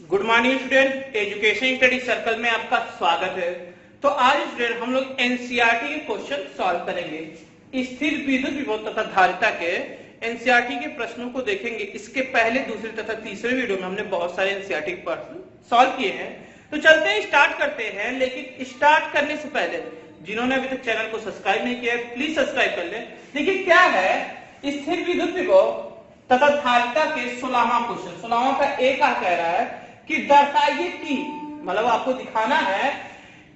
Good morning student, education study circle में आपका स्वागत है। तो आज स्टूडेंट हम लोग एनसीईआरटी के क्वेश्चन सॉल्व करेंगे। स्थिर विद्युत विभव तथा धारिता के एनसीईआरटी के प्रश्नों को देखेंगे। इसके पहले दूसरे तथा तीसरे वीडियो में हमने बहुत सारे एनसीईआरटी के प्रश्न सॉल्व किए हैं। तो चलते हैं, स्टार्ट करते हैं। लेकिन स्टार्ट करने से पहले जिन्होंने अभी तक चैनल को सब्सक्राइब नहीं किया है प्लीज सब्सक्राइब कर लें। देखिए क्या है, स्थिर विद्युत विभव तथा धारिता के 16वां क्वेश्चन 16वां का एक कह रहा है कि दर्शाइए कि, मतलब आपको दिखाना है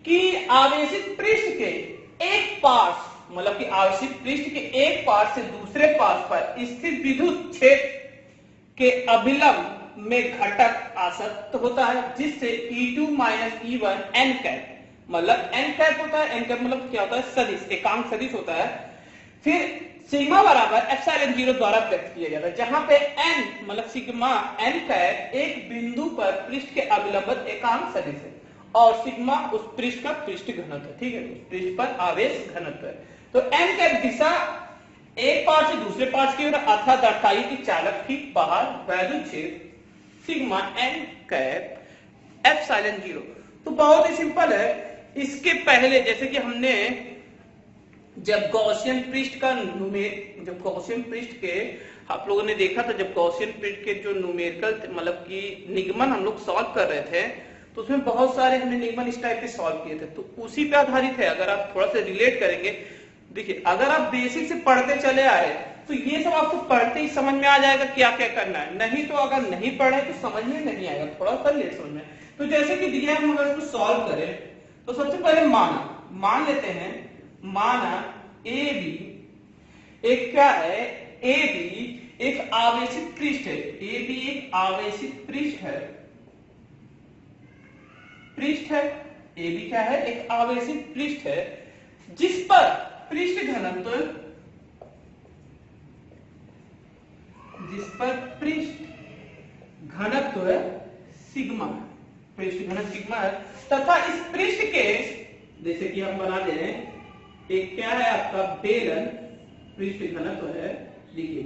कि आवेशित पृष्ठ के एक पार्श्व, मतलब कि आवेशित पृष्ठ के एक पार्श्व से दूसरे पार्श्व पर स्थित विद्युत क्षेत्र के अभिलंब में घटक आसक्त होता है, जिससे E2 minus E1 n cap, मतलब n कैप होता है। n कैप मतलब क्या होता है? सदिश, एकांक सदिश होता है। फिर सिग्मा बराबर एप्सिलॉन 0 द्वारा व्यक्त किया जाता है, जहां पे n मतलब सिग्मा n कैप एक बिंदु पर पृष्ठ के अभिलंब एकांक सदिश है और सिग्मा उस पृष्ठ का पृष्ठ घनत्व है। ठीक है, उस पृष्ठ पर आवेश घनत्व है। तो n कैप दिशा एक पार्श्व से दूसरे पार्श्व की ओर अर्थात दर्शाइए कि चालक ठीक बाहर वैद्युत क्षेत्र सिग्मा n कैप एप्सिलॉन 0। तो बहुत ही सिंपल है। इसके पहले जैसे कि हमने जब गॉसियन पृष्ठ के आप लोगों ने देखा था, जब गॉसियन पृष्ठ के जो न्यूमेरिकल मतलब कि निगमन हम लोग सॉल्व कर रहे थे, तो उसमें बहुत सारे हमने निगमन इस टाइप के सॉल्व किए थे। तो उसी पे आधारित है। अगर आप थोड़ा सा रिलेट करेंगे, देखिए अगर आप बेसिक से पढ़ते चले आए तो ये सब आपको पढ़ते ही समझ में आ जाएगा क्या क्या करना है। नहीं तो अगर नहीं पढ़े तो समझ में नहीं आएगा, थोड़ा सा लेट समझ में। तो जैसे कि दिया हम अगर इसको सॉल्व करें तो सबसे पहले मान लेते हैं, माना ए बी एक क्या है, ए बी एक आवेशित पृष्ठ है। ए बी एक आवेशित पृष्ठ है, ए बी क्या है? एक आवेशित पृष्ठ है, जिस पर पृष्ठ घनत्व है सिग्मा, पृष्ठ घनत्व सिग्मा है। तथा इस पृष्ठ के जैसे कि हम बना दे रहे हैं, एक क्या है आपका बेलन, पृष्ठ घनत्व है। देखिए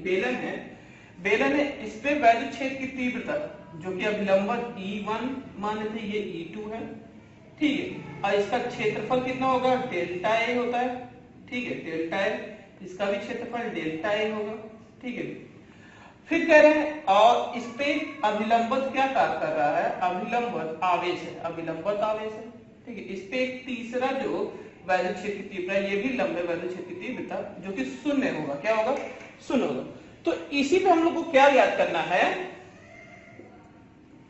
बेलन है, इस पे वैद्युत क्षेत्र की तीव्रता जो कि अभिलंबन E1 मान लेते हैं, ये E2 है। ठीक है, और इसका क्षेत्रफल कितना होगा? डेल्टा ए होता है। ठीक है, डेल्टा ए, इसका भी क्षेत्रफल डेल्टा ए होगा। ठीक है, फिर कह रहे हैं और इस पे अभिलंबन क्या कार्य कर रहा है? अभिलंबन आवेश है। ठीक है, इस पे एक तीसरा जो वैद्युत क्षेत्र की तीव्रता, ये भी लंबे वैद्युत क्षेत्र की तीव्रता जो कि शून्य होगा। क्या होगा? शून्य होगा। तो इसी पे हम लोग को क्या याद करना है?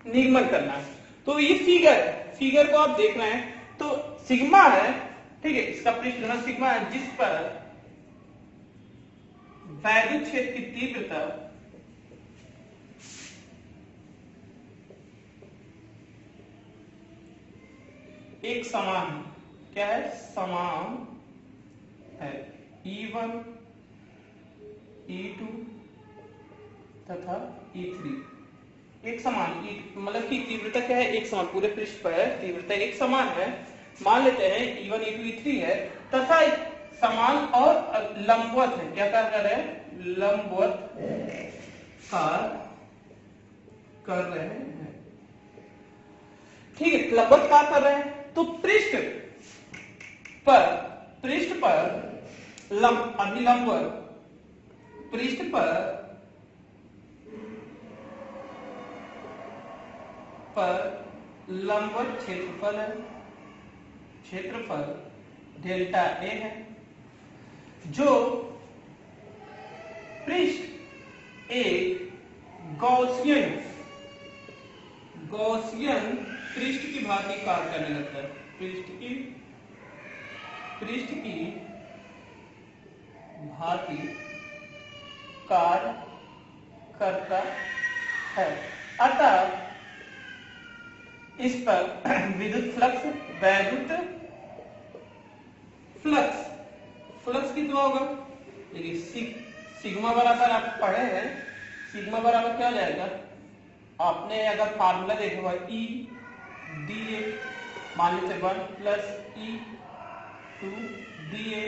निगमन करना है। तो ये फिगर को आप देख रहे हैं तो सिग्मा है। ठीक है, इसका पृष्ठ घनत्व सिग्मा है, जिस पर वैद्युत क्षेत्र की तीव्रता एक समान है। क्या है? समान है। E1 E2 तथा E3 एक समान, मतलब कि तीव्रता क्या है? एक समान, पूरे पृष्ठ पर तीव्रता एक समान है। मान लेते हैं E1 E2 E3 है तथा समान और लंबवत है। क्या कार्य कर रहे हैं? लंबवत कार्य कर रहे हैं। ठीक है, लंबवत कार्य कर रहे हैं। तो पृष्ठ पर अभिलंबन पृष्ठ पर लंबवत क्षेत्रफल डेल्टा ए है, जो पृष्ठ एक गॉसियन पृष्ठ की भांति कार्य करने लगता है। पृष्ठ की भांति कार्य करता है। अतः इस पर विद्युत फ्लक्स कितना होगा? देखिए सिग्मा बराबर आप पढ़े हैं, सिग्मा बराबर क्या हो जाएगा? आपने अगर फार्मूला देखा हुआ E dA मान लेते 1 plus E2 dA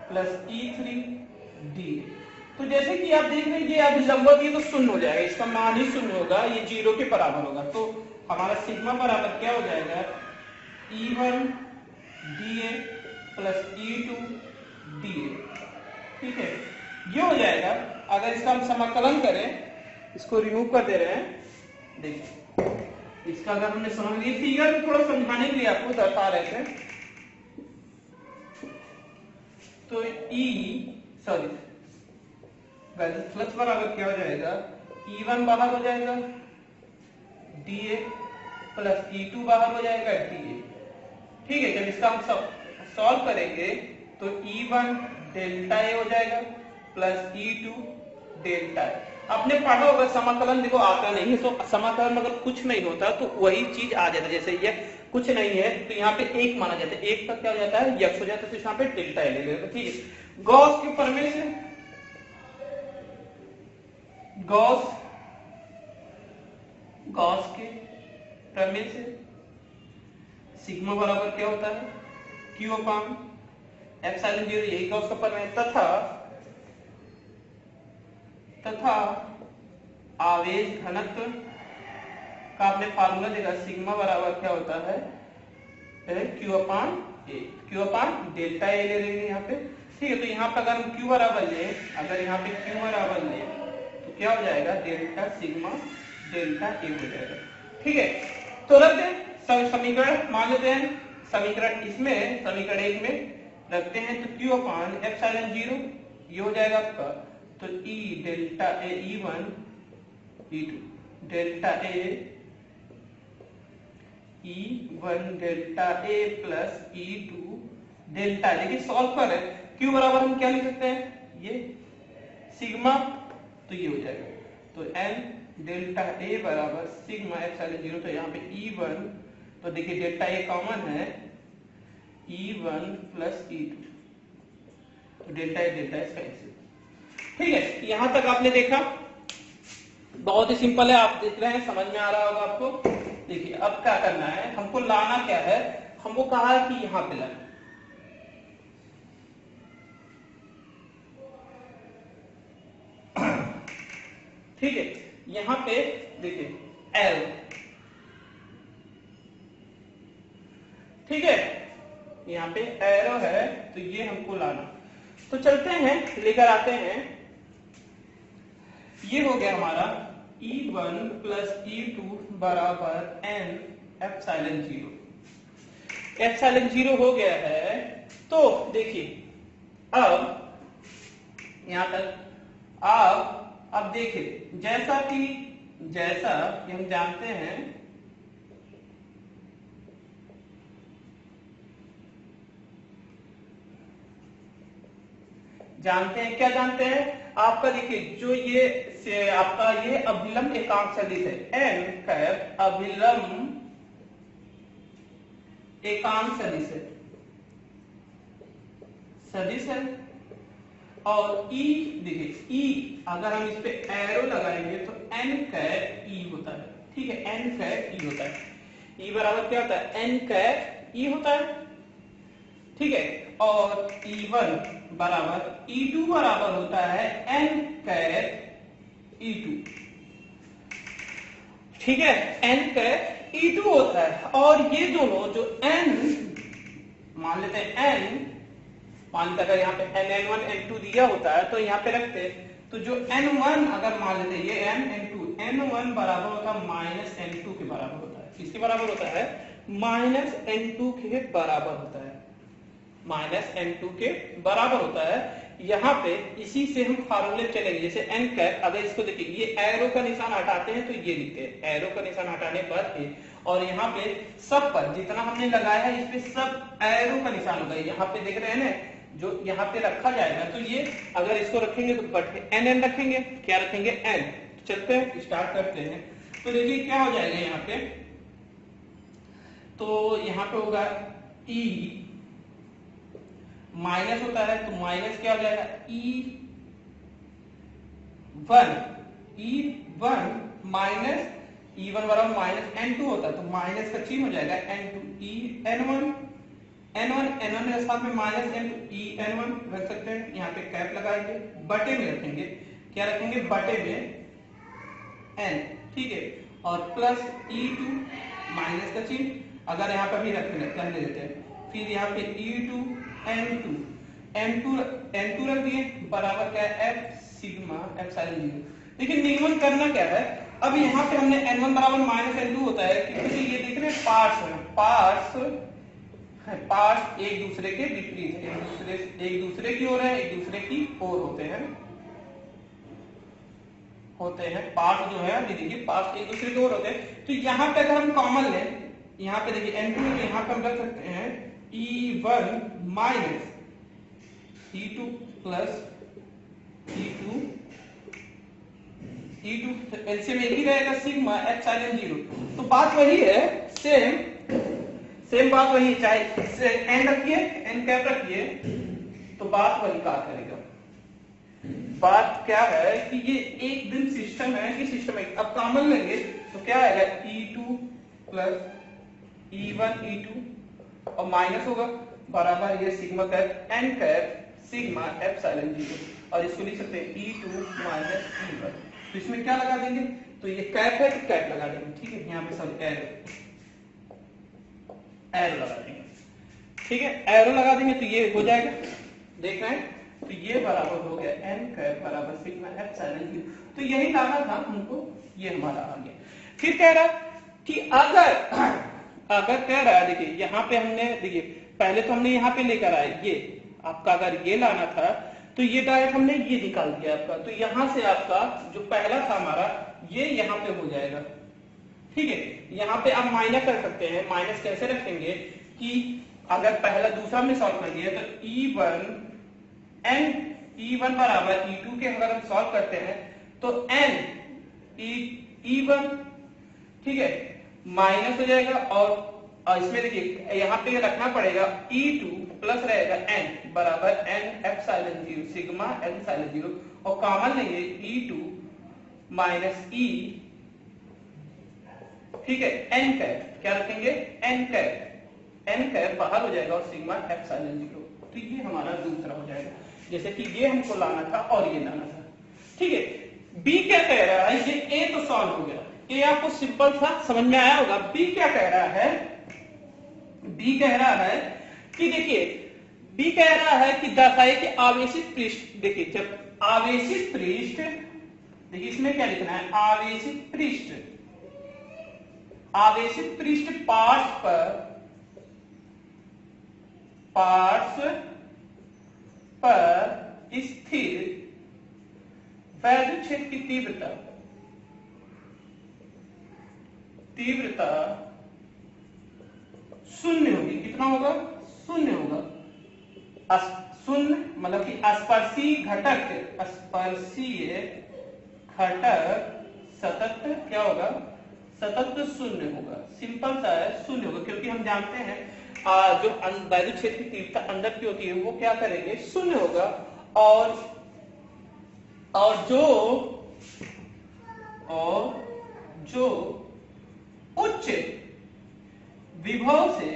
plus E3 dA। तो जैसे कि आप देख रहे हैं ये अब लंबवत ये तो शून्य हो जाएगा, इसका मान ही शून्य होगा, ये 0 के बराबर होगा। तो हमारा सिग्मा बराबर क्या हो जाएगा, E1 dA plus E2 dA। ठीक है, ये हो जाएगा। अगर इसका हम समाकलन करें, इसको रिमूव कर दे रहे हैं, देखिए इसका अगर हमने समझ लिया, फिगर में थोड़ा समझाने के लिए आपको बता रहे थे। तो फ्लक्स बराबर क्या हो जाएगा, E1 बाहर हो जाएगा dA प्लस E2 बाहर हो जाएगा dA। ठीक है, जब इसका हम सॉल्व करेंगे तो E1 डेल्टा A हो जाएगा प्लस E2 डेल्टा A। आपने पढ़ा होगा समाकलन, देखो आता नहीं है तो समाकलन अगर कुछ नहीं होता तो वही चीज आ जाता है। जैसे ये कुछ नहीं है तो यहाँ पे एक माना जाता है, एक का क्या हो जाता है, यक्स हो जाता है, तो यहाँ पे डेल्टा ले लेगा। ठीक है, गॉस के प्रमेय से, गॉस के प्रमेय से सिग्मा बराबर क्या होता है, Q अपान एप्सिलॉन 0, यही गॉस का प्रमेय। तथा आवेश घनत्व का आपने फार्मूला देखा, सिग्मा बराबर क्या होता है, Q upon A, Q upon delta A ले लेंगे यहाँ पे। ठीक है, तो यहाँ पे अगर हम Q बराबर ले, अगर यहाँ पे Q बराबर ले तो क्या हो जाएगा, डेल्टा सिग्मा डेल्टा A हो जाएगा। ठीक है, तो रख दें समीकरण, मान लेते हैं समीकरण इसमें, समीकरण 1 में रखते हैं, तो Q अपान एप्सिलॉन 0 ये हो जाएगा आपका, तो E delta A E1 E2 delta A E1 delta A plus E2 delta. देखिए सॉल्व कर रहे हैं, Q बराबर हम क्या लिख सकते हैं, ये सिग्मा, तो ये हो जाएगा, तो N डेल्टा A बराबर सिग्मा एप्सिलॉन 0। तो यहाँ पे E1, तो देखिए डेल्टा A कॉमन है, E1 प्लस E2, तो डेल्टा A कैंसिल। ठीक है, यहां तक आपने देखा, बहुत ही सिंपल है, आप देख रहे हैं, समझ में आ रहा होगा आपको। देखिए अब क्या करना है, हमको लाना क्या है, हमको कहा है कि यहां पे लाना, ठीक है, यहां पे देखिए एल, ठीक है, यहाँ पे एरो है, तो ये हमको लाना। तो चलते हैं, लेकर आते हैं, ये हो गया हमारा E1 प्लस E2 बराबर N एप्सिलॉन 0। एप्सिलॉन 0 हो गया है। तो देखिए अब यहां तक अब देखिए, जैसा कि हम जानते हैं, क्या जानते हैं आपका, देखिए जो ये आपका ये अभिलंब एकांक सदिश है, n कैप अभिलंब एकांक सदिश है, और E देखिए E अगर हम इस पे एरो लगाएंगे तो n कैप E होता है। ठीक है, n कैप E होता है, E बराबर क्या होता है, n कैप E होता है। ठीक है, और E1 बराबर E2 बराबर होता है n कैप E2। ठीक है, n कैप E2 होता है, और ये दोनों जो n मान लेते हैं, n मान लेते, अगर यहाँ पे n1 n2 दिया होता है तो यहाँ पे रखते, तो जो n1 अगर मान लेते हैं, ये n1 बराबर होता है माइनस n2 के बराबर होता है। किसके बराबर होता है, माइनस n2 के बराबर होता है, माइनस n2 के बराबर होता है। यहाँ पे इसी से हम फार्मूले चलेंगे, जैसे n कैप, अगर इसको देखिए, ये एरो का निशान हटाते हैं तो ये लिखते हैं, एरो का निशान हटाने पर, और यहाँ पे सब पर जितना हमने लगाया है, इस पे सब एरो का निशान होगा। यहाँ पे देख रहे हैं ना, जो यहाँ पे रखा जाएगा, तो ये अगर इसको रखेंगे तो n रखेंगे, क्या रखेंगे, n। चलते हैं, स्टार्ट करते हैं। तो देखिए क्या हो जाएगा यहाँ पे, तो यहाँ पे होगा E माइनस होता है, तो माइनस क्या हो जाएगा, E1 माइनस E1 बराबर माइनस N2 होता है, तो माइनस का चिन्ह हो जाएगा N2, N1 n1 के साथ में माइनस n1 रख सकते हैं, यहाँ पे कैप लगाएंगे, बटे में रखेंगे, क्या रखेंगे, बटे में n, ठीक है, और प्लस e2 माइनस का चिन्ह अगर यहाँ पर भी रहने देते हैं, फिर यहाँ पे e2 n2 रख दिए बराबर क्या है f सिग्मा एप्सिलॉन 0। लेकिन निगमन करना क्या है, अब यहाँ पे हमने n1 बराबर माइनस n2 होता है क्योंकि ये देख रहे हैं पार्ट्स एक दूसरे के विपरीत है, एक दूसरे की ओर है, एक दूसरे की ओर होते हैं पार्ट जो है, देखिए पार्ट एक दूसरे की ओर होते हैं। तो यहाँ पे अगर हम कॉमन लें, यहाँ पे देखिए n2 तो यहाँ पे हम रख सकते हैं e1 minus e2 plus e2 LCM एक ही रहेगा सिग्मा एप्सिलॉन 0। तो बात वही है, सेम बात वही, चाहे n रखिए n कैप रखिए, तो बात वही काम करेगा। बात क्या है कि ये एक दिन सिस्टम है कि सिस्टम है। अब कॉमन लेंगे तो क्या आएगा, e2 प्लस e1 e2 और माइनस होगा बराबर ये sigma cap n cap sigma epsilon 0, और इसको लिख सकते हैं e2 माइनस e1। तो इसमें क्या लगा देंगे, तो ये कैप है तो कैप लगा देंगे, ठीक है, यहाँ पे सब एरो लगा देंगे, ठीक है, एरो लगा देंगे तो ये हो जाएगा, देख रहे हैं, तो ये बराबर हो गया n कैप बराबर सिग्मा एप्सिलॉन 0। तो यही लाना था हमको, ये हमारा आ गया। फिर कह रहा कि अगर कह रहा है, देखिए यहाँ पे हमने, देखिए पहले तो हमने यहाँ पे लेकर आए ये आपका, अगर ये लाना था तो ये डायरेक्ट हमने ये निकाल दिया आपका, तो यहां से आपका जो पहला था हमारा ये यहाँ पे हो जाएगा, ठीक है। यहाँ पे आप माइनस कर सकते हैं, माइनस कैसे रखेंगे कि अगर पहला दूसरा में सॉल्व कर दिया तो e1 बराबर e2 के अगर हम सॉल्व करते हैं तो n e1, ठीक है, माइनस हो जाएगा, और इसमें देखिए यहाँ पे रखना पड़ेगा e2 प्लस रहेगा n बराबर n एप्सिलॉन 0 सिग्मा एप्सिलॉन 0, और कॉमन लेंगे e2 माइनस e, ठीक है, n कैप, क्या रखेंगे, n कैप बाहर हो जाएगा और सिग्मा एप्सिलॉन 0। तो ये हमारा दूसरा हो जाएगा, जैसे कि ये हमको लाना था और ये लाना था, ठीक है। b क्या कह रहा है, ये a तो सॉल्व हो गया, a आपको सिंपल था, समझ में आया होगा। b क्या कह रहा है, b कह रहा है कि देखिए, b कह रहा है कि दर्शाए कि आवेशित पृष्ठ, देखिए जब आवेशित पृष्ठ, देखिए इसमें क्या लिखना है, आवेशित पृष्ठ पार्श्व पर स्थिर वैद्युत क्षेत्र की तीव्रता शून्य होगी। कितना होगा, शून्य होगा। शून्य मतलब कि स्पर्शीय घटक सतत क्या होगा, सतत शून्य होगा, सिंपल सा है, शून्य होगा, क्योंकि हम जानते हैं जो वैद्युत क्षेत्र की तीव्रता अंदर की होती है वो क्या करेंगे, शून्य होगा, और जो उच्च विभव से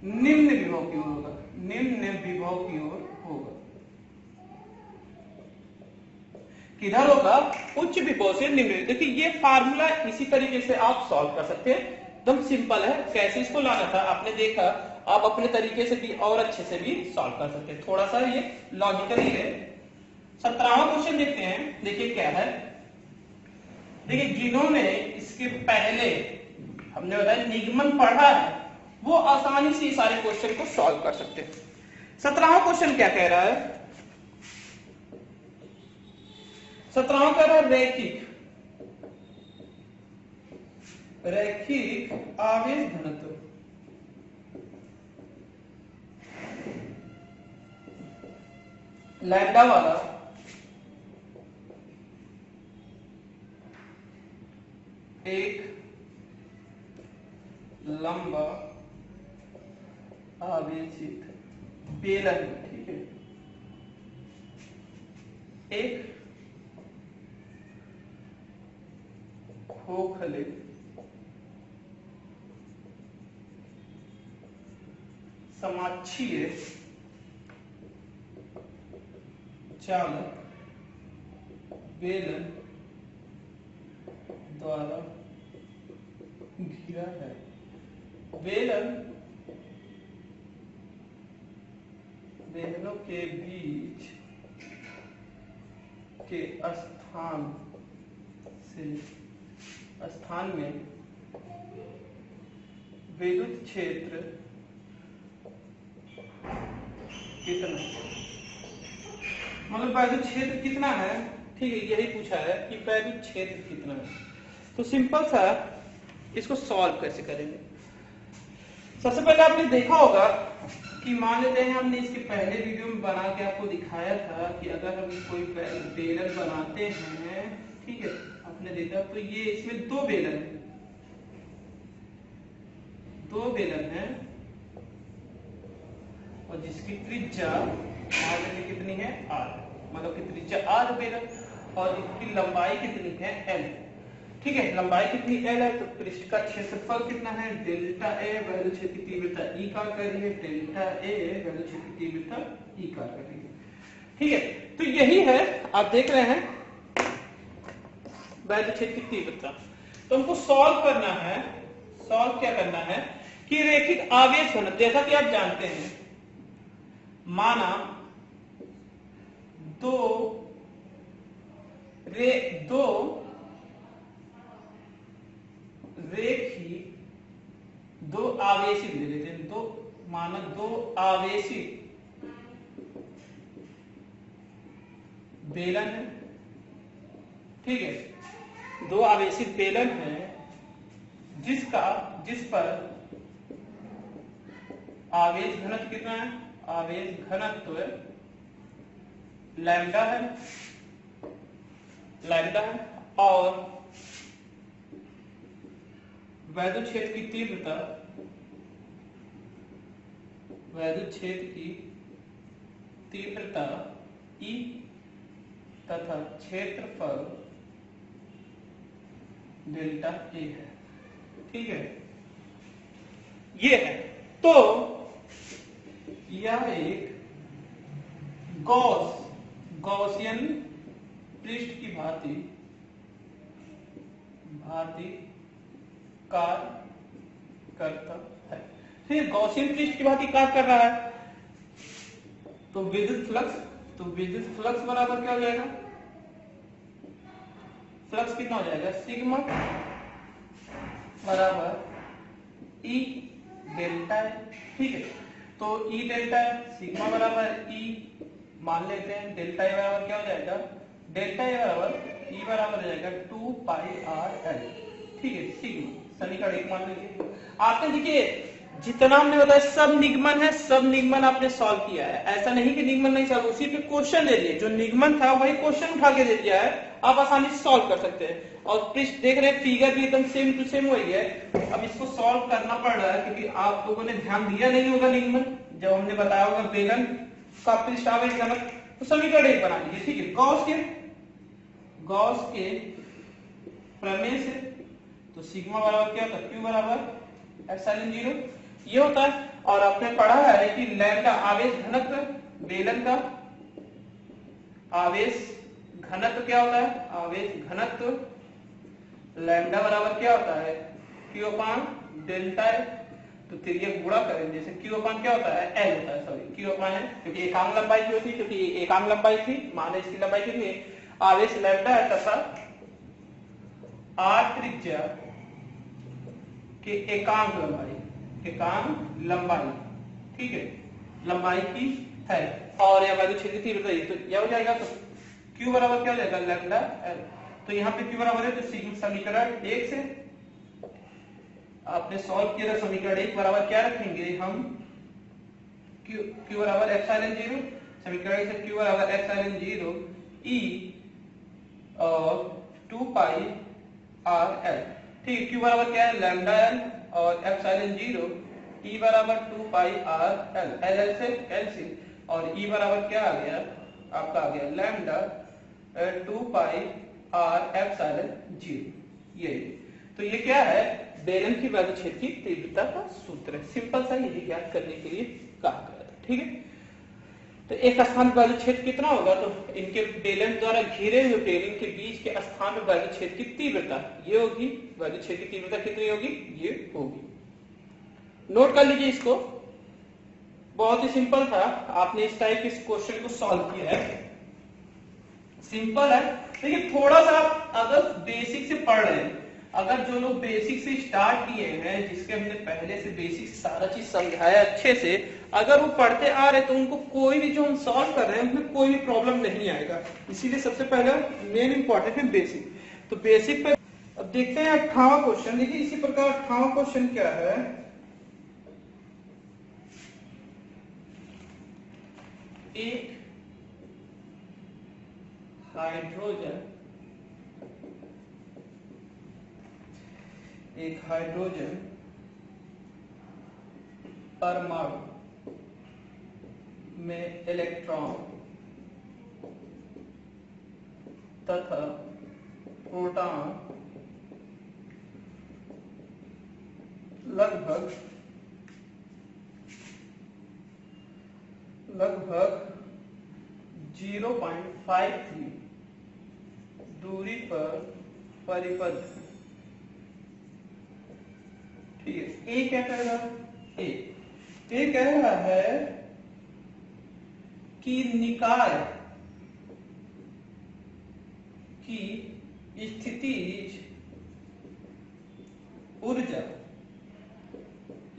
निम्न विभव की ओर होगा, किधर होगा, उच्च विभव से निम्न। देखिए ये फार्मूला इसी तरीके से आप सॉल्व कर सकते हैं, एकदम सिंपल है। कैसे इसको लाना था आपने देखा, आप अपने तरीके से भी और अच्छे से भी सॉल्व कर सकते हैं, थोड़ा सा ये लॉजिकली है। 17वां क्वेश्चन देखते हैं, देखिए क्या है, देखिए जिन्होंने इसके पहले हमने बताया निगमन पढ़ा है वो आसानी से सारे क्वेश्चन को सॉल्व कर सकते हैं। 17वां क्वेश्चन क्या कह रहा है, 17वां कह रहा है रैखिक आवेश घनत्व, लैम्डा वाला एक लंबा आवेशित बेलन, ठीक है, एक खोखले समाक्षीय चालक बेलन द्वारा घिरा है। बेलनों के बीच के स्थान में विद्युत क्षेत्र कितना, मतलब विद्युत क्षेत्र कितना है, ठीक है, यही पूछा है कि विद्युत क्षेत्र कितना है। तो सिंपल सा इसको सॉल्व कैसे करेंगे। सबसे पहले आपने देखा होगा कि मान लेते हैं हमने इसके पहले वीडियो में बना के आपको दिखाया था कि अगर हम कोई बेलन बनाते हैं, ठीक है, आपने देखा तो ये इसमें दो बेलन है और जिसकी त्रिज्या कितनी है r, मतलब की त्रिज्या r बेलन और इसकी लंबाई कितनी है l, ठीक है, लंबाई कितनी l है तो पृष्ठ का क्षेत्रफल कितना है डेल्टा a, वैद्युत क्षेत्र की तीव्रता E का करिए डेल्टा a, वैद्युत क्षेत्र की तीव्रता E का करिए, ठीक है। तो यही है, आप देख रहे हैं वैद्युत क्षेत्र की तीव्रता। तो हमको सॉल्व करना है, सॉल्व क्या करना है कि रैखिक आवेश घनत्व, जैसा कि आप जानते हैं, माना दो आवेशी ले लेते हैं, दो आवेशी बेलन है, ठीक है, दो आवेशी बेलन है जिस पर आवेश घनत्व कितना है, आवेश घनत्व लैम्डा है और वैद्युत क्षेत्र की तीव्रता E तथा क्षेत्रफल डेल्टा A है, ठीक है, ये है। तो यह एक गॉसियन पृष्ठ की भांति कार्य करता है। फिर गॉसियन पृष्ठ की भांति कार्य कर रहा है तो विद्युत फ्लक्स बराबर क्या हो जाएगा, फ्लक्स कितना हो जाएगा, सिग्मा बराबर E डेल्टा है, ठीक है। तो E डेल्टा है, सिग्मा बराबर E मान लेते हैं, डेल्टा E बराबर क्या हो जाएगा, डेल्टा E बराबर हो जाएगा 2 पाई r l, ठीक है, सिग्मा समीकरण 1 मान लीजिए। आपने देखिए जितना हमने बताया सब निगमन है, सब निगमन आपने सॉल्व किया है, ऐसा नहीं कि निगमन नहीं सॉल्व, उसी पे क्वेश्चन दे दिए, जो निगमन था वही क्वेश्चन उठा के दे दिया है, आप आसानी से सॉल्व कर सकते हैं। और पृष्ठ देख रहे हैं, फिगर भी एकदम सेम टू सेम वही है। अब इसको सॉल्व करना पड़ रहा है क्योंकि आप लोगों ने ध्यान दिया नहीं होगा निगमन, जब हमने बताया होगा बेलन का पृष्ठ आवेश घनत्व, तो समीकरण 1 बना लीजिए, ठीक है। गॉस के प्रमेय से तो सिग्मा बराबर क्या होता है, Q बराबर एप्सिलॉन 0 ये होता है। और आपने पढ़ा है कि लैम्डा आवेश घनत्व, बेलन का आवेश घनत्व क्या होता है, आवेश घनत्व लैम्डा बराबर क्या होता है, Q अपान डेल्टा है। तो फिर ये गुणा करेंगे, जैसे Q अपान क्या होता है, L होता है, सॉरी Q अपान है क्योंकि एकांक लंबाई जो थी, क्योंकि एकांक लंबाई थी, मान इसकी लंबाई कितनी है, आवेश लैम्डा है तथा r त्रिज्या के एकांक लंबाई, ठीक है, लंबाई की है। और यह वैद्युत क्षेत्र की तीव्रता, तो यह हो जाएगा, तो Q बराबर क्या हो जाएगा, लैम्डा L। तो यहाँ पे Q बराबर है, तो समीकरण 1 से आपने सॉल्व किया, समीकरण 1 बराबर क्या रखेंगे हम, Q बराबर एप्सिलॉन 0, समीकरण से Q बराबर एप्सिलॉन 0 E और 2 पाई r l, ठीक है। Q बराबर क्या है, लैम्डा l और एप्सिलॉन 0 E बराबर 2 पाई r l, l से l से, और E बराबर क्या आ गया, आपका आ गया लैम्डा 2 पाई r एप्सिलॉन 0। ये तो ये क्या है, बेलन की वैद्युत क्षेत्र की तीव्रता का सूत्र है। सिंपल सा यही ज्ञात करने के लिए कहा गया था। ठीक है, तो एक स्थान पर वैद्युत क्षेत्र कितना होगा, तो इनके बेलन द्वारा घिरे हुए बेलन के बीच के स्थान पर वैद्युत क्षेत्र की तीव्रता ये होगी, वैद्युत क्षेत्र की तीव्रता कितनी होगी, ये होगी। नोट कर लीजिए इसको, बहुत ही सिंपल था, आपने इस टाइप के क्वेश्चन को सॉल्व किया है, सिंपल है। देखिए थोड़ा सा अगर बेसिक से पढ़ रहे हैं, अगर जो लोग बेसिक से स्टार्ट किए हैं, जिसके हमने पहले से बेसिक सारा चीज समझाया अच्छे से, अगर वो पढ़ते आ रहे तो उनको कोई भी जो हम सॉल्व कर रहे हैं उसमें कोई भी प्रॉब्लम नहीं आएगा। इसीलिए सबसे पहले मेन इंपॉर्टेंट है बेसिक। तो बेसिक पे अब देखते हैं 58वां क्वेश्चन। देखिए इसी प्रकार 58वां क्वेश्चन क्या है, एक हाइड्रोजन परमाणु में इलेक्ट्रॉन तथा प्रोटॉन लगभग 0.53 दूरी पर परिबद्ध। ठीक है, ए क्या कह रहा है, ए कह रहा है कि निकाय की स्थितिज ऊर्जा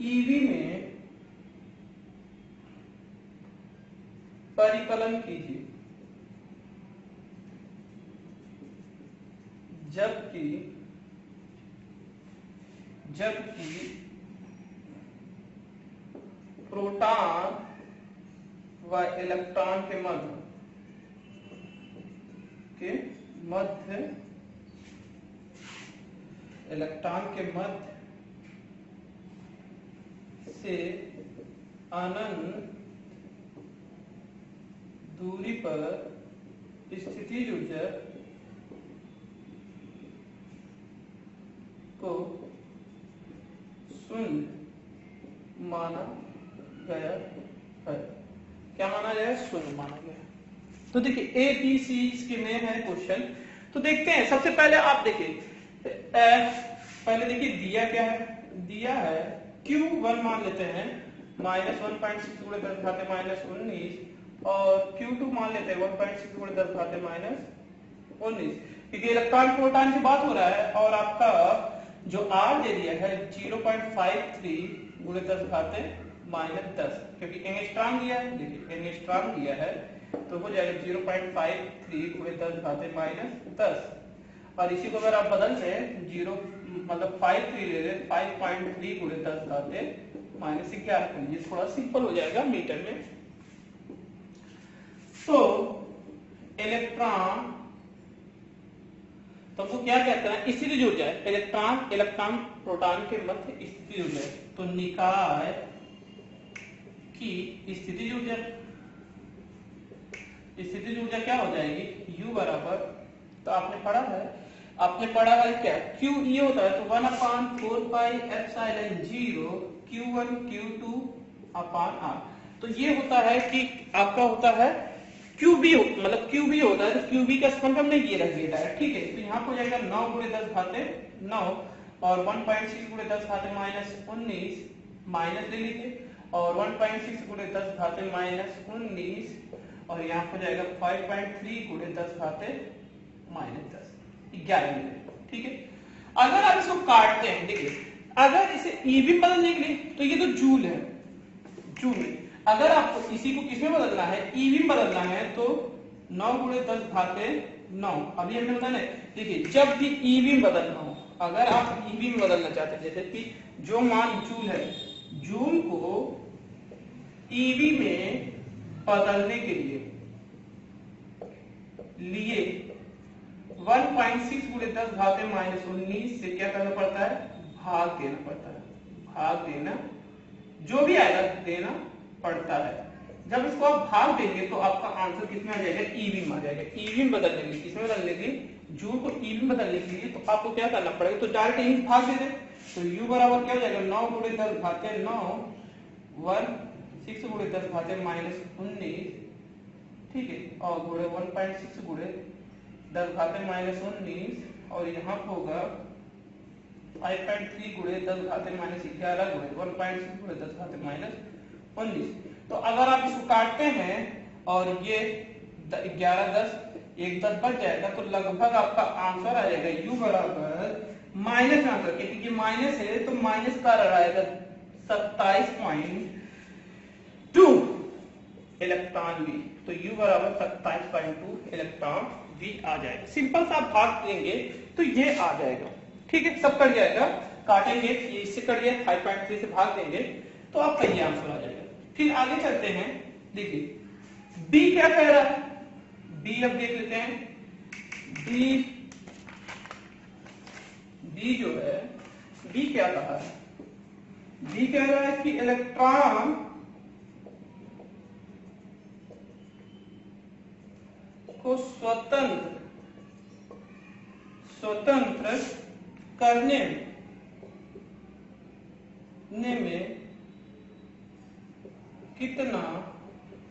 ईवी में परिकलन कीजिए, जबकि प्रोटॉन व इलेक्ट्रॉन के मध्य से अनंत दूरी पर स्थितिज ऊर्जा को शून्य माना गया है। क्या माना गया, शून्य माना गया। तो देखिए ए बी सी इसके मेन है क्वेश्चन। तो देखते हैं, सबसे पहले आप देखिए, पहले देखिए दिया क्या है, दिया है Q1 मान लेते हैं -1.6 गुणे 10 घाते -19 और Q2 मान लेते हैं 1.6 गुणे 10 घाते -19, क्योंकि इलेक्ट्रॉन प्रोटॉन की बात हो रहा है। और आपका जो R दे दिया है 0.53 गुणे 10 घाते -10, क्योंकि एंगस्ट्रॉम दिया है, देखिए एंगस्ट्रॉम दिया है तो हो जाएगा 0.53 गुणे 10 घाते -10। और इसी को अगर आप बदल से 0 मतलब 53 ले लें, 5.3 गुणे 10 घाते -11 कर लीजिए, थोड़ा सिंपल हो जाएगा मीटर में। तो इलेक्ट्रॉन तो वो क्या कहते हैं, स्थितिज ऊर्जा है, इलेक्ट्रॉन प्रोटॉन के मध्य स्थितिज ऊर्जा। तो निकाय की स्थितिज ऊर्जा क्या हो जाएगी, U बराबर, तो आपने पढ़ा है क्या, Q ये होता है तो 1/4πε0 Q1 Q2 अपान R। तो ये होता है कि आपका होता है QB, मतलब QB होता है, तो QB का स्थान हमने ये रख दिया है। ठीक है, तो यहाँ हो जाएगा 9 गुणे 10 घाते 9 और 1.6 गुणे 10 घाते -19 माइनस ले लीजिए, और 1.6 गुणे 10 घाते -19 और यहाँ हो जाएगा 5.3 गुणे 10 घाते -10, 11 मिनट। ठीक है, अगर आप इसको काटते हैं, देखिए अगर इसे ईवी बदलने के लिए तो ये तो जूल है, जूल। अगर आपको इसी को किसमें बदलना है, ईवी बदलना है, तो 9 गुणे 10 घाते 9। अभी हमने बताया, देखिए जब भी ईवी में बदलना हो, अगर आप ईवी में बदलना चाहते हैं, जैसे कि जो मान जूल है, जूल को ईवी में बदलने के लिए 1.6 गुणे 10 घाते -19 से क्या करना पड़ता है, भाग देना पड़ता है, भाग देना, जो भी आएगा देना पड़ता है। जब इसको आप भाग देंगे तो आपका आंसर किसमें आ जाएगा, ईवी में आ जाएगा। ईवी में बदलने के लिए, किसमें बदलने के लिए, जूल को ईवी में बदलने के लिए तो आपको क्या करना पड़ेगा, तो डायरेक्ट यही भाग दे दे, तो U बराबर क्या हो जाएगा, 9 गुणे 10 घाते 9 1 6 गुणे 10 घाते -19, ठीक है, और गुणे 1.6 गुणे 10 घाते -19, और यहाँ होगा 5.3 गुणे 10 घाते -11 गुणे 1.6 गुणे 10 घाते -19। तो अगर आप इसको काटते हैं और ये 11 10 1 10 बच जाएगा, तो लगभग आपका आंसर आ जाएगा u बराबर माइनस आंसर, क्योंकि ये माइनस है तो माइनस का आएगा 27.2 इलेक्ट्रॉन भी, तो u बराबर 27.2 इलेक्ट्रॉन भी आ जाएगा। सिंपल सा आप भाग देंगे तो ये आ जाएगा, ठीक है, सब कट जाएगा, काटेंगे ये इससे कट गया, 5.3 से भाग देंगे तो आपका ये आंसर आ जाएगा। फिर आगे चलते हैं, देखिए b क्या कह रहा है, b अब देख लेते हैं। b जो है, b क्या कहा है, b कह रहा है कि इलेक्ट्रॉन को स्वतंत्र करने में कितना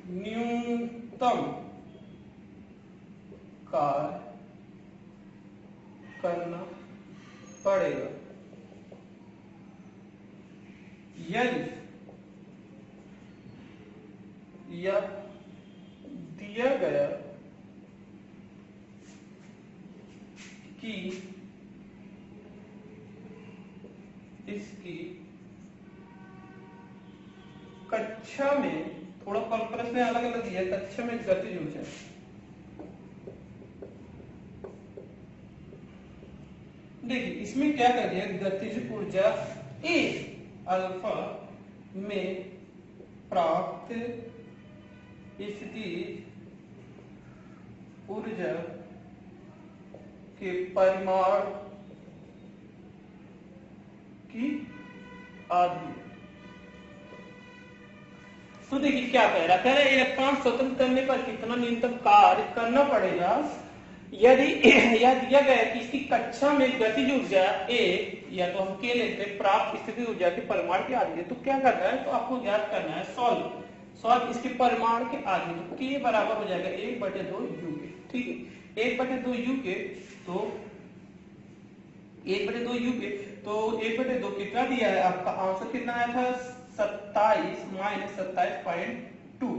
न्यूनतम कार्य करना पड़ेगा। यदि यह दिया गया कि इसकी कक्षा में, थोड़ा प्रश्न अलग अलग दिया, कक्षा में गतिज ऊर्जा, देखिए इसमें क्या कर दिया, गतिज ऊर्जा ए अल्फा में प्राप्त स्थितिज ऊर्जा के परिमाण की आधी। तो देखिए क्या कह रहा है, इलेक्ट्रॉन स्वतंत्र करने पर कितना न्यूनतम कार्य करना पड़ेगा यदि यह दिया गया कि इसकी कक्षा में गतिज ऊर्जा ए, या तो हम के लेते हैं, प्राप्त स्थितिज ऊर्जा के परिमाण के आधी है। तो क्या करना है, तो आपको ज्ञात करना है सॉल्व इसके परिमाण के आधी, तो के बराबर हो जाएगा 1/2 यू के, ठीक है, 1/2 यू के, तो 1/2 यू के, तो 1/2 कितना दिया है, आपका आंसर कितना आया था, 27 - 27.2।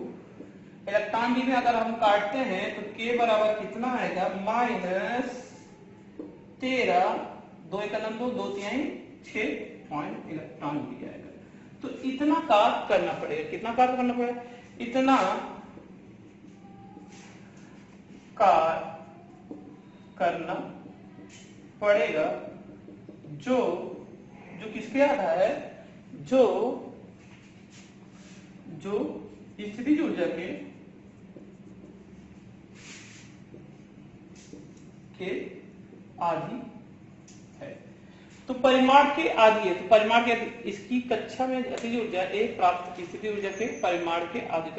इलेक्ट्रॉन बीम में अगर हम काटते हैं तो के बराबर कितना आएगा, -13, 2 × 2 2 3 6 पॉइंट इलेक्ट्रॉन भी आएगा। तो इतना कार्य करना पड़ेगा, कितना कार्य करना पड़ेगा, इतना कार्य करना पड़ेगा जो किसके आधा है, जो स्थितिज ऊर्जा के आधी है। तो परिमाण के आधी है, तो परिमाण के इसकी कक्षा में गतिज ऊर्जा एक प्राप्त स्थितिज ऊर्जा के परिमाण के आधी।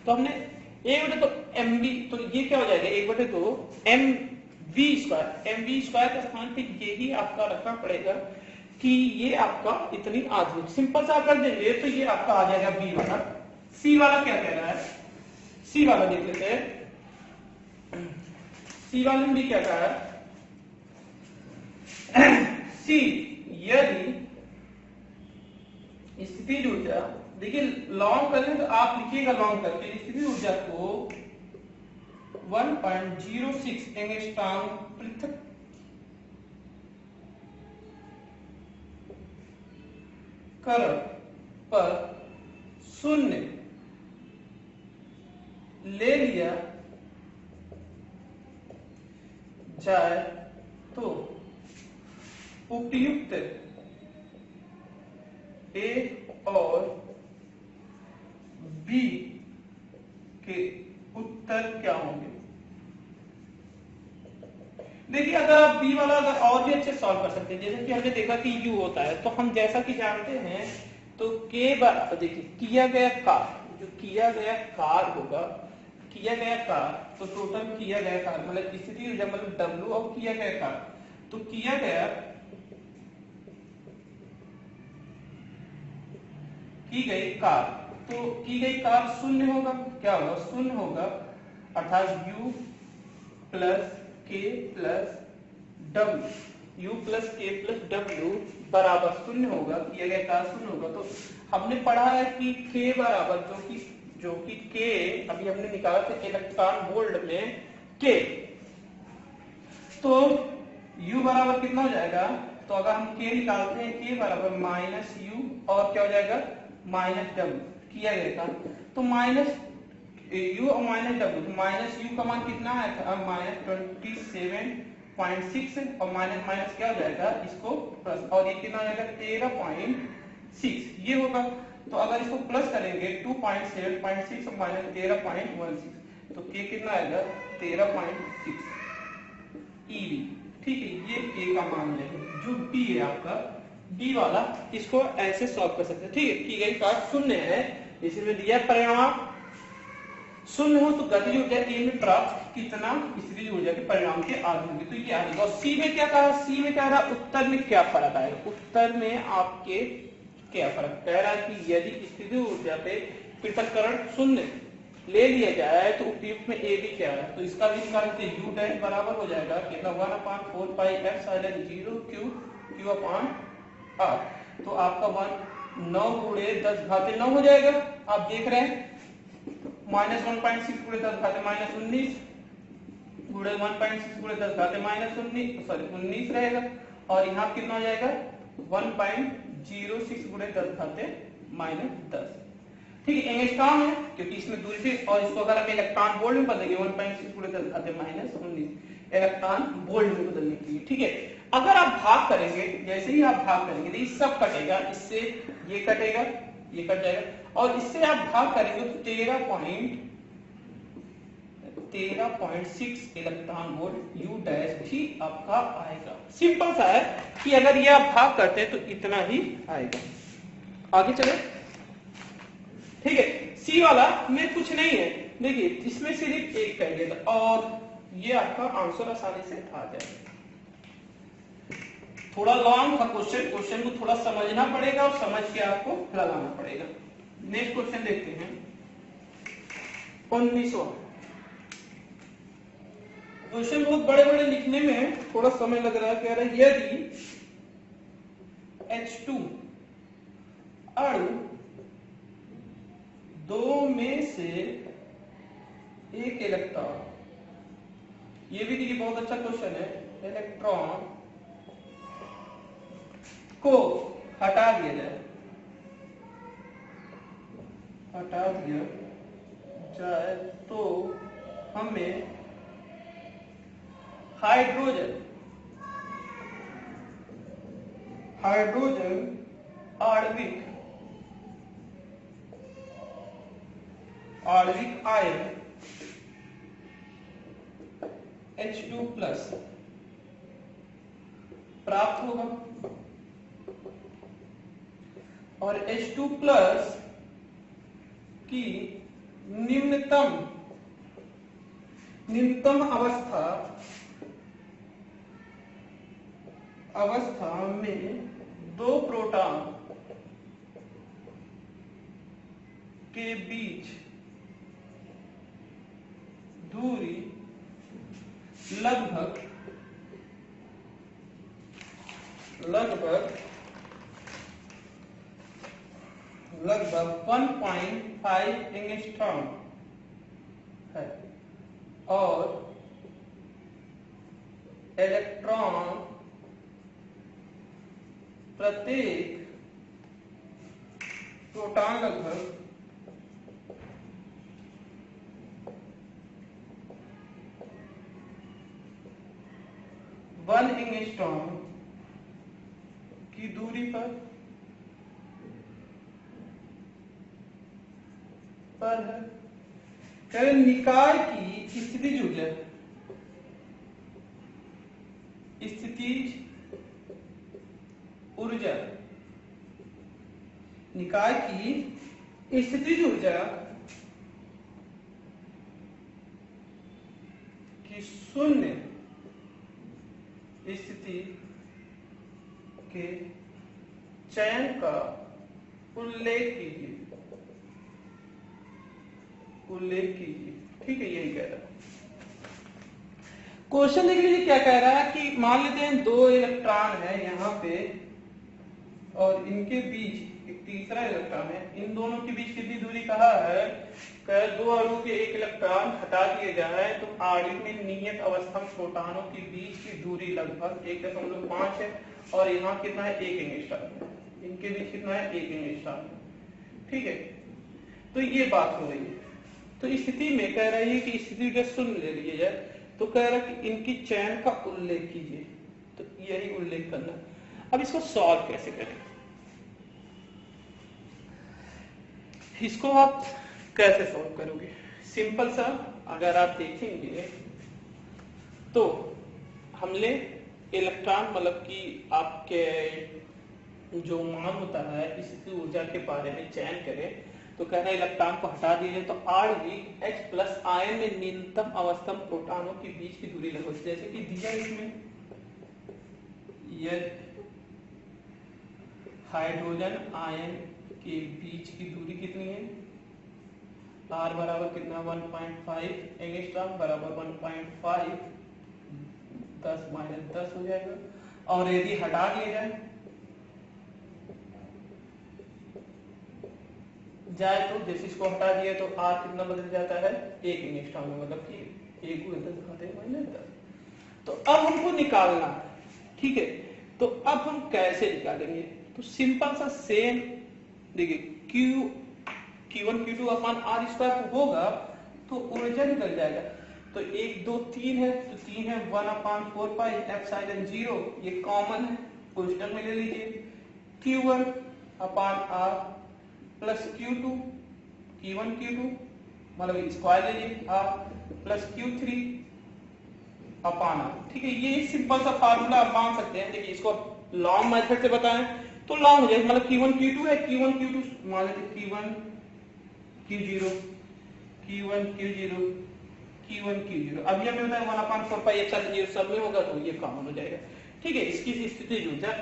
तो हमने 1/2 mv, तो ये क्या हो जाएगा, 1/2 mv² का स्थान पे यही आपका रखना पड़ेगा कि ये आपका इतनी आधी। सिंपल सा कर देंगे तो ये आपका आ जाएगा बी वाला। सी वाला क्या कह रहा है, सी वाला देख लेते हैं, सी वाले में भी क्या कहा है, सी यदि स्थितिज ऊर्जा, देखिए लॉन्ग करें तो आप लिखिएगा लॉन्ग करके, स्थितिज ऊर्जा को 1.06 एंगस्ट्रॉम पृथक पर 0 ले लिया जाए तो उपयुक्त ए और बी के उत्तर क्या होंगे। देखिए अगर आप बी वाला अगर और भी अच्छे सॉल्व कर सकते हैं, जैसे कि हमने देखा कि यू होता है, तो हम जैसा कि जानते हैं तो के बराबर, देखिए किया गया कार्य, जो किया गया कार्य होगा, किया गया कार्य, तो टोटल किया गया कार्य मतलब स्थिति ऊर्जा मतलब W, और किया गया कार्य, तो किया गया की गई कार्य तो की गई कार्य शून्य होगा, क्या होगा, शून्य होगा, अर्थात u प्लस के प्लस डब्ल्यू, u प्लस के प्लस डब्ल्यू बराबर शून्य होगा, किया गया कार्य शून्य होगा। तो हमने पढ़ा है कि k बराबर जो कि k अभी हमने निकाला था इलेक्ट्रॉन वोल्ट में k, तो u बराबर कितना हो जाएगा, तो अगर हम k निकालते हैं k बराबर माइनस यू और क्या हो जाएगा माइनस डब्ल्यू, किया गया था। तो माइनस यू और माइनस डब्ल्यू, तो माइनस यू का मान कितना है माइनस 27.6 और माइनस माइनस क्या हो जाएगा इसको प्लस, और ये कितना हो जाएगा 13.6 ये होगा। तो अगर इसको प्लस करेंगे 2.7.6 और माइनस 13.16 तो k कितना आएगा 13.6 eV। ठीक है, ये k का मान है, जो b है आपका b वाला, इसको ऐसे सॉल्व कर सकते हैं। ठीक है, की गई कार्य शून्य है, इसमें दिया परिणाम शून्य हो तो गतिज ऊर्जा a में प्राप्त कितना स्थितिज ऊर्जा के परिणाम के आगे होगी, तो ये आएगा। और c में क्या कहा, c में कह रहा उत्तर में क्या फर्क आएगा, उत्तर में आपके क्या फर्क कह रहा है कि यदि स्थितिज ऊर्जा पे पृथक्करण शून्य ले लिया जाए तो उपयुक्त में a भी क्या है, तो इसका भी निकाल के u डैश बराबर हो जाएगा कितना 1/4 पाई एप्सिलॉन 0 q q/r, तो आपका 9 गुणे 10 घाते 9 हो जाएगा। आप देख रहे हैं माइनस 1.6 गुणे 10 घाते माइनस 19 गुणे 1.6 गुणे 10 घाते माइनस 19 रहेगा, और यहाँ कितना हो जाएगा 1.06 गुणे 10 घाते माइनस 10। ठीक है, एंगस्ट्रॉम है क्योंकि इसमें दूरी थी, और इसको अगर हम इलेक्ट्रॉन वोल्ट में बदलेंगे 1.6 गुणे 10 घाते माइनस 19 इलेक्ट्रॉन वोल्ट में बदलने के लिए। ठीक है, अगर आप भाग करेंगे, जैसे ही आप भाग करेंगे तो ये सब कटेगा, इससे ये कटेगा, ये कट जाएगा, और इससे आप भाग करेंगे तो 13.6 इलेक्ट्रॉन वोल्ट u डैश भी आपका आएगा। सिंपल सा है कि अगर ये आप भाग करते हैं तो इतना ही आएगा। आगे चले, ठीक है, सी वाला में कुछ नहीं है, देखिए इसमें सिर्फ एक करेंगे और ये आपका आंसर आसानी से आ जाएगा। थोड़ा लॉन्ग था क्वेश्चन को थोड़ा समझना पड़ेगा और समझ के आपको लगाना पड़ेगा। नेक्स्ट क्वेश्चन देखते हैं 19वां क्वेश्चन। बहुत बड़े बड़े लिखने में थोड़ा समय लग रहा है। कह रहा है यदि H2 अणु दो में से एक इलेक्ट्रॉन, ये भी देखिए बहुत अच्छा क्वेश्चन है, इलेक्ट्रॉन को हटा दिया जाए तो हमें हाइड्रोजन आणविक आयन H2 प्लस प्राप्त होगा, और H2 प्लस की निम्नतम अवस्था में दो प्रोटॉन के बीच दूरी लगभग 1.5 एंगस्ट्रॉम है, और इलेक्ट्रॉन प्रत्येक प्रोटॉन लगभग 1 एंगस्ट्रॉम की दूरी पर है। निकाय की स्थितिज ऊर्जा निकाय की स्थितिज ऊर्जा की शून्य स्थिति के चयन का उल्लेख कीजिए। उल्लेख कीजिए। ठीक है, यही कह रहा है क्वेश्चन। देख लीजिए क्या कह रहा है कि मान लेते हैं दो इलेक्ट्रॉन है यहाँ पे और इनके बीच एक तीसरा इलेक्ट्रॉन है। इन दोनों के बीच कितनी दूरी कहा है? दो अणु के एक इलेक्ट्रॉन हटा दिए जाए तो आणविक में नियत अवस्था में प्रोटॉनों के बीच की दूरी लगभग 1.5 है और यहाँ कितना है? 1 एंगस्ट्रॉम। इनके बीच कितना है? 1 एंगस्ट्रॉम। ठीक है, तो ये बात हो रही है। तो इस स्थिति में कह रही है कि स्थिति का शून्य ले लीजिए जाए, तो कह रहा है कि इनकी चयन का उल्लेख कीजिए। तो यही उल्लेख करना। अब इसको सॉल्व कैसे करें? इसको आप कैसे सॉल्व करोगे? सिंपल सा, अगर आप देखेंगे तो हमने इलेक्ट्रॉन मतलब कि आपके जो मान होता है इसकी ऊर्जा के बारे में चयन करें तो कह रहा है इलेक्ट्रॉन को हटा दीजिए तो आणविक H प्लस आयन में न्यूनतम अवस्था में प्रोटॉनों के बीच की दूरी लगभग, जैसे कि दिया इसमें यह हाइड्रोजन आयन के बीच की दूरी कितनी है? R बराबर कितना? 1.5 एंगस्ट्रॉम बराबर 1.5 10 माइनस 10 हो जाएगा। और यदि हटा दिया जाए तो जैसे इसको हटा दिया तो R कितना बदल जाता है? 1 एंगस्ट्रॉम में, मतलब कि 1 × 10 घाते माइनस 10। तो अब हमको निकालना है। ठीक है, तो अब हम कैसे निकालेंगे? तो सिंपल सा सेम देखिए Q1 Q2 अपान R स्क्वायर होगा तो ऊर्जा निकल जाएगा। तो 1 2 3 है तो 3 है 1/4 पाई एप्सिलॉन 0, ये कॉमन है, कोष्टक में ले लीजिए। Q1 अपान R प्लस Q2 मतलब स्क्वायर ले लीजिए R प्लस Q3 अपान R। ठीक है, ये सिंपल सा फार्मूला आप मान सकते हैं। देखिए इसको लॉन्ग मेथड से बताएं तो लॉन्ग हो जाएगा, मतलब Q1 Q2 है, Q1 Q2 मान लेते Q1 Q0 Q1 Q0 Q1 Q0। अब ये हमें होता है 1/4 पाई एप्सिलॉन 0 सब में होगा तो ये कॉमन हो जाएगा। ठीक है, इसकी स्थिति जो है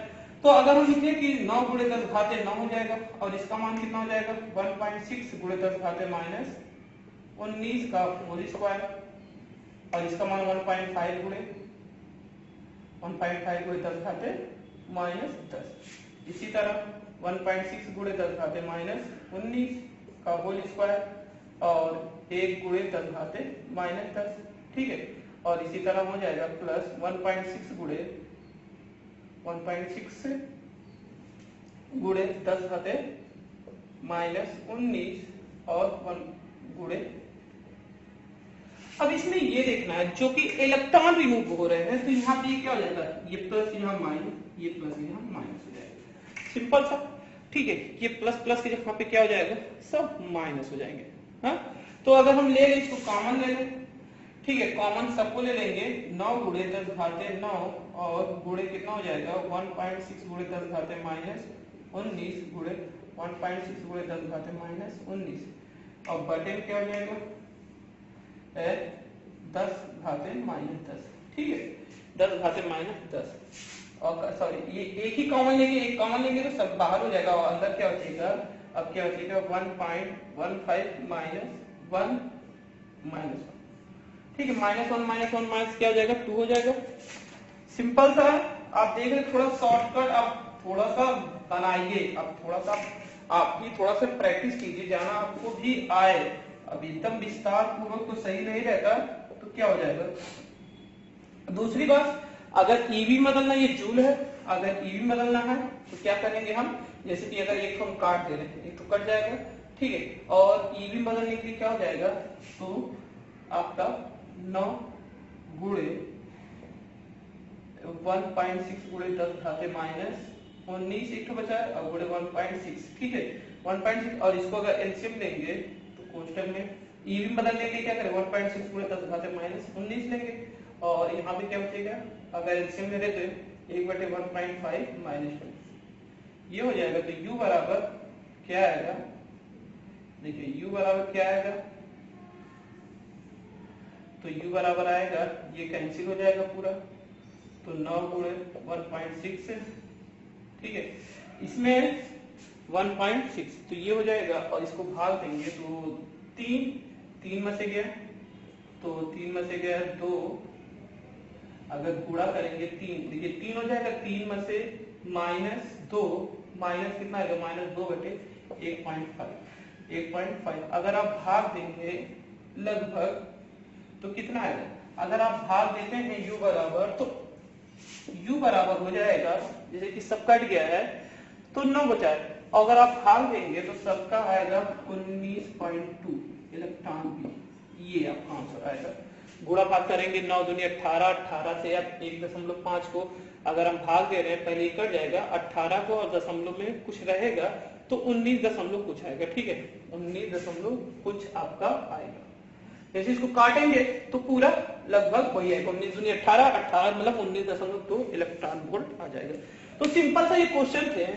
तो अगर हम लिखें कि 9 × 10 घाते 9 हो जाएगा और इसका मान कितना हो जाएगा? 1.6 × 10 घाते माइनस 19 का होल स्क्वायर और इसका मान 1.5 × 10 घाते माइनस 10। इसी तरह 1.6 × 10 घाते माइनस 19 का होल स्क्वायर और 1 × 10 घाते माइनस 10। ठीक है, और इसी तरह हो जाएगा प्लस 1.6 × 10 घाते माइनस 19 और 1 × अब इसमें ये देखना है जो कि इलेक्ट्रॉन रिमूव हो रहे हैं तो यहाँ पे क्या हो जाएगा? ये प्लस यहाँ माइनस, ये प्लस यहाँ माइनस हो जाएगा। सिंपल सा। ठीक है, ये प्लस प्लस के जगह पे क्या हो जाएगा? सब माइनस हो जाएंगे। हाँ, तो अगर हम ले लें इसको कॉमन ले लें। ठीक है, कॉमन सबको ले लेंगे। 9 × 10 घाते 9 और गुणे कितना हो जाएगा? 1.6 × 10 घाते माइनस 19 गुणे 1.6 × 10 घाते माइनस 19 और बटे क्या हो जाएगा? 10 घाते माइनस 10। ठीक है, 10 घाते माइनस 10 और सॉरी ये एक ही कॉमन लेंगे, एक कॉमन लेंगे तो सब बाहर हो जाएगा और अंदर क्या बचेगा? अब क्या बचेगा? 1.15 माइनस 1 माइनस 1। ठीक है, -1 माइनस क्या हो जाएगा? 2 हो जाएगा। सिंपल सा। आप देख रहे थोड़ा शॉर्टकट आप थोड़ा सा बनाइए, अब थोड़ा सा आप भी थोड़ा सा प्रैक्टिस कीजिए, जाना आपको भी आए। अब एकदम विस्तार पूर्वक तो सही नहीं रहता तो क्या हो जाएगा? दूसरी बात, अगर ईवी बदलना, ये जूल है, अगर ईवी बदलना है तो क्या करेंगे हम? जैसे कि अगर एक हम काट दे रहे हैं, एक तो कट जाएगा। ठीक है, और ईवी बदलने के लिए क्या हो जाएगा? तो आपका 9 गुणे 1.6 गुणे 10 घाते माइनस 19 एक तो बचा है और गुणे 1.6। ठीक है, 1.6 और इसको अगर एलसीएम लेंगे तो कोष्टक में ईवी बदलने के लिए क्या करें? 1.6 गुणे 10 घाते माइनस 19 लेंगे और यहाँ पे क्या बचेगा? अगर एलसीएम ले लेते 1/1.5 माइनस 20 ये हो जाएगा। तो u बराबर क्या आएगा? देखिए u बराबर क्या आएगा? तो u बराबर आएगा, ये कैंसिल हो जाएगा पूरा, तो 9 गुणे 1.6 है। ठीक है, इसमें 1.6 तो ये हो जाएगा और इसको भाग देंगे तो 3 3 में से गया तो 3 में से गया 2, अगर गुणा करेंगे 3, देखिए 3 हो जाएगा, 3 में से -2, माइनस कितना आएगा, -2/1.5, 1.5। अगर आप भाग देंगे लगभग तो कितना आएगा, अगर आप भाग देते हैं u बराबर, तो u बराबर हो जाएगा, जैसे कि सब कट गया है तो 9 बचा है, और अगर आप भाग देंगे तो सबका आएगा 19.2 इलेक्ट्रॉन भी, ये आपका आंसर आएगा। गुणा भाग करेंगे 9 दूनी 18, 18 से आप 1.5 को अगर हम भाग दे रहे हैं, पहले कट जाएगा 18 को, और दशमलव में कुछ रहेगा तो 19 दशमलव कुछ आएगा, ठीक है, 19 दशमलव कुछ आपका आएगा। जैसे इसको काटेंगे तो पूरा लगभग वही आएगा, 19 दूनी 18, 18 मतलब 19.2 इलेक्ट्रॉन वोल्ट आ जाएगा। तो सिंपल सा ये क्वेश्चन थे।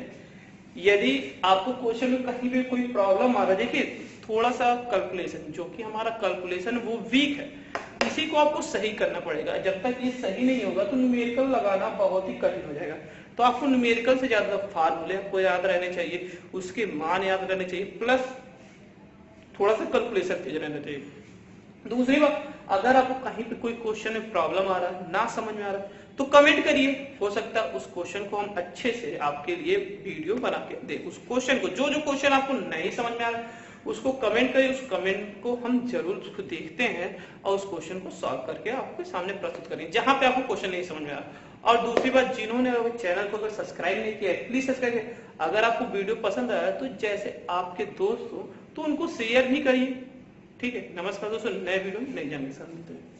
यदि आपको क्वेश्चन में कहीं भी कोई प्रॉब्लम आ रहा है, देखिए थोड़ा सा कैलकुलेशन, जो कि हमारा कैलकुलेशन वो वीक है, इसी को आपको सही करना पड़ेगा। जब तक ये सही नहीं होगा तो न्यूमेरिकल लगाना बहुत ही कठिन हो जाएगा। तो आपको न्यूमेरिकल से ज्यादा फार्मूले आपको याद रहने चाहिए, उसके मान याद रहने चाहिए, प्लस थोड़ा सा कैलकुलेशन तेज रहना चाहिए। दूसरी बात, अगर आपको कहीं पे कोई क्वेश्चन में प्रॉब्लम आ रहा है, ना समझ में आ रहा है, तो कमेंट करिए, हो सकता है उस क्वेश्चन को हम अच्छे से आपके लिए वीडियो बना के दे। उस क्वेश्चन को, जो क्वेश्चन आपको नहीं समझ में आ रहा है उसको कमेंट करिए, उस कमेंट को हम जरूर उसको देखते हैं और उस क्वेश्चन को सॉल्व करके आपके सामने प्रस्तुत करेंगे, जहां पे आपको क्वेश्चन नहीं समझ में आ रहा। और दूसरी बात, जिन्होंने चैनल को अगर सब्सक्राइब नहीं किया है प्लीज सब्सक्राइब करिए। अगर आपको वीडियो पसंद आया तो जैसे आपके दोस्त हो तो उनको शेयर भी करिए, ठीक है। नमस्कार दोस्तों, नए वीडियो में नई जानकारी के साथ मिलते हैं।